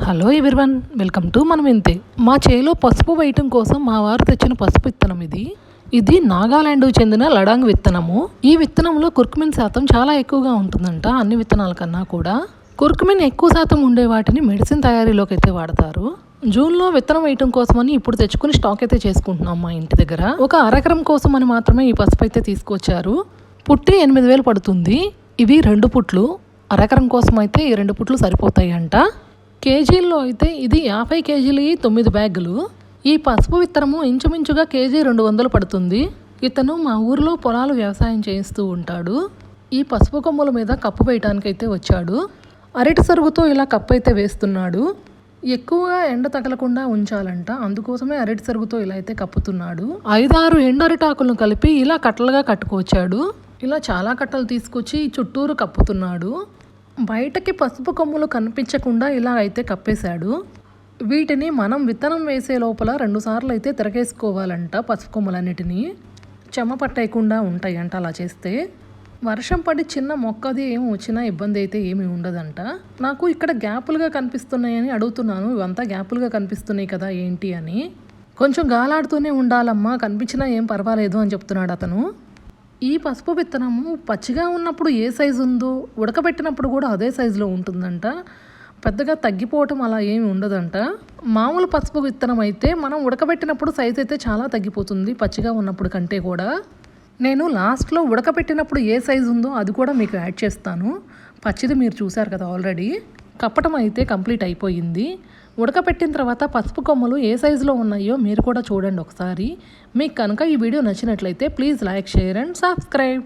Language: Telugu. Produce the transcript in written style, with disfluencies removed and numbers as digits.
హలో ఎవ్రీవన్, వెల్కమ్ టు మనం ఇంతే. మా చేలో పసుపు వేయటం కోసం మా వారు తెచ్చిన పసుపు విత్తనం ఇది నాగాలాండ్కు చెందిన లడాంగ్ విత్తనము. ఈ విత్తనంలో కుర్కుమిన్ శాతం చాలా ఎక్కువగా ఉంటుందంట, అన్ని విత్తనాల కన్నా కూడా. కుర్కుమిన్ ఎక్కువ శాతం ఉండే వాటిని మెడిసిన్ తయారీలోకి అయితే వాడతారు. జూన్లో విత్తనం వేయటం కోసమని ఇప్పుడు తెచ్చుకుని స్టాక్ అయితే చేసుకుంటున్నాం మా ఇంటి దగ్గర. ఒక అరెకరం కోసం అని మాత్రమే ఈ పసుపు అయితే తీసుకొచ్చారు. పుట్టి 8,000 పడుతుంది. ఇవి 2 పుట్లు. అరెకరం కోసం అయితే ఈ 2 పుట్లు సరిపోతాయి అంట. కేజీల్లో అయితే ఇది 50 కేజీలు 9 బ్యాగులు. ఈ పసుపు విత్తనము ఇంచుమించుగా కేజీ 200 పడుతుంది. ఇతను మా ఊరిలో పొలాలు వ్యవసాయం చేయిస్తూ ఉంటాడు. ఈ పసుపు కొమ్ముల మీద కప్పు వేయటానికి అయితే వచ్చాడు. అరటి సరుగుతో ఇలా కప్పు అయితే వేస్తున్నాడు. ఎక్కువగా ఎండ తగలకుండా ఉంచాలంట, అందుకోసమే అరటి సరుగుతో ఇలా అయితే కప్పుతున్నాడు. 5-6 ఎండరిటాకులను కలిపి ఇలా కట్టలుగా కట్టుకొచ్చాడు. ఇలా చాలా కట్టలు తీసుకొచ్చి చుట్టూరు కప్పుతున్నాడు. బయటకి పసుపు కొమ్ములు కనిపించకుండా ఇలా అయితే కప్పేశాడు. వీటిని మనం విత్తనం వేసే లోపల 2 సార్లు అయితే తిరగేసుకోవాలంట. పసుపు కొమ్ములన్నిటినీ చెమ్మ పట్టేయకుండా ఉంటాయంట అలా చేస్తే. వర్షం పడి చిన్న మొక్కది ఏమి వచ్చినా ఇబ్బంది అయితే ఏమీ ఉండదంట. నాకు ఇక్కడ గ్యాపులుగా కనిపిస్తున్నాయని అడుగుతున్నాను. ఇవంతా గ్యాపులుగా కనిపిస్తున్నాయి కదా ఏంటి అని. కొంచెం గాలాడుతూనే ఉండాలమ్మా, కనిపించినా ఏం పర్వాలేదు అని చెప్తున్నాడు అతను. ఈ పసుపు విత్తనము పచ్చిగా ఉన్నప్పుడు ఏ సైజు ఉందో ఉడకబెట్టినప్పుడు కూడా అదే సైజులో ఉంటుందంట. పెద్దగా తగ్గిపోవటం అలా ఏమి ఉండదంట. మామూలు పసుపు విత్తనం అయితే మనం ఉడకబెట్టినప్పుడు సైజు అయితే చాలా తగ్గిపోతుంది పచ్చిగా ఉన్నప్పుడు కంటే కూడా. నేను లాస్ట్లో ఉడకబెట్టినప్పుడు ఏ సైజు ఉందో అది కూడా మీకు యాడ్ చేస్తాను. పచ్చిది మీరు చూసారు కదా ఆల్రెడీ. కప్పటం అయితే కంప్లీట్ అయిపోయింది. ఉడకపెట్టిన తర్వాత పసుపు కొమ్మలు ఏ సైజులో ఉన్నాయో మీరు కూడా చూడండి ఒకసారి. మీకు కనుక ఈ వీడియో నచ్చినట్లయితే please like, share and subscribe.